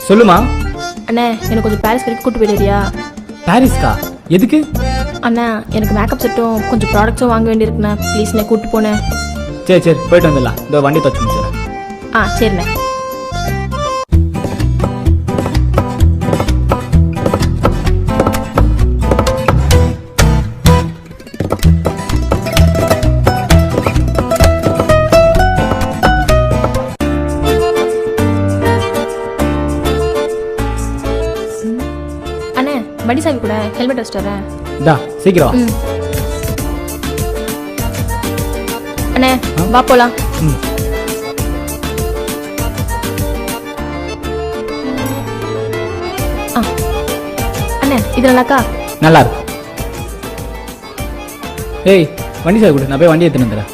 சொல்லுமா. அண்ணே எனக்கு கொஞ்சம் பாரிஸ் வரைக்கும் கூட்டு போயிடுறியா? பாரிஸ்கா? எதுக்கு? அண்ணா எனக்கு மேக்கப் செட்டும் கொஞ்சம் ப்ராடக்ட்ஸும் வாங்க வேண்டியிருக்குண்ணே. ப்ளீஸ்ண்ணே கூட்டு போனேன். சரி சரி போயிட்டு வந்துடலாம். இந்த வண்டி தச்சு முடிச்சிடறேன். சரிண்ணே. அண்ணே வண்டி சாவி கூட ஹெல்மெட் வச்சுட்டு வரேன். டா சீக்கிரம். அண்ணே வா போலாம். அண்ணே இது நல்லாக்கா? நல்லா இருக்கு. ஏய் வண்டி சாவி கொடு, நான் போய் வண்டி எடுத்துன்னு வந்துடுறேன்.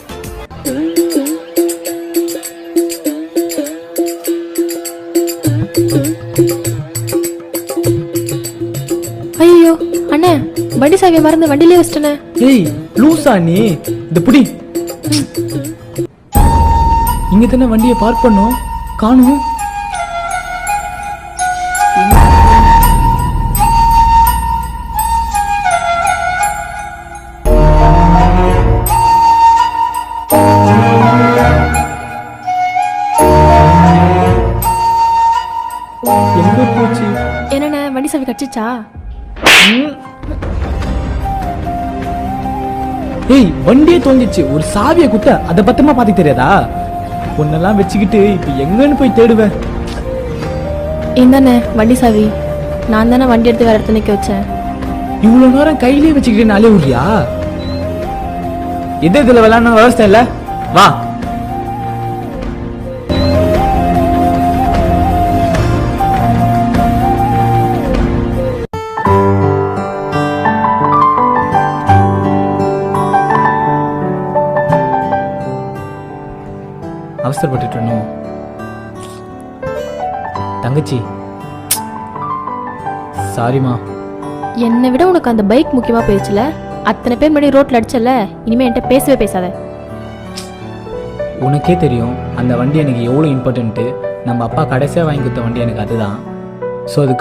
ஐயோ அண்ணே வண்டி சாவியை மறந்து வண்டியிலே வச்சிட்டேனே. ஏய் லூசா நீ? இந்த புடி. இங்க தானே வண்டியை பார்க் பண்ணோம், காணும். எங்க போச்சு? என்னண்ணே வண்டி சாவி கடிச்சிச்சா? ஏய் வண்டியே தோஞ்சிச்சு, ஒரு சாவியை குத்த அதை பத்திரமா பாத்துக்க தெரியாதா? பொண்ணெல்லாம் வச்சுக்கிட்டு இப்ப எங்கன்னு போய் தேடுவேன். இந்தாண்ணே வண்டி சாவி. நான் தானே வண்டி எடுத்து வேற இடத்துல நிக்க வச்சேன். இவ்வளவு நேரம் கையிலே வச்சுக்கிட்டு நாளே விடுறியா? எது இதுல விளையாடணும் விவசாய இல்ல? வா. அவசரப்பட்டுட்டோம் தங்கச்சி. சாரிமா. என்னை விட உனக்கு அந்த பைக் முக்கியமா போயிடுச்சுல. அத்தனை பேர் முன்னாடி ரோட்ல அடிச்சல. இனிமே என்கிட்ட பேசவே பேசாத. உனக்கே தெரியும் அந்த வண்டி எனக்கு எவ்வளோ இம்பார்ட்டன்ட்டு. நம்ம அப்பா கடைசியாக வாங்கி கொடுத்த வண்டி எனக்கு அதுதான். ஸோ அது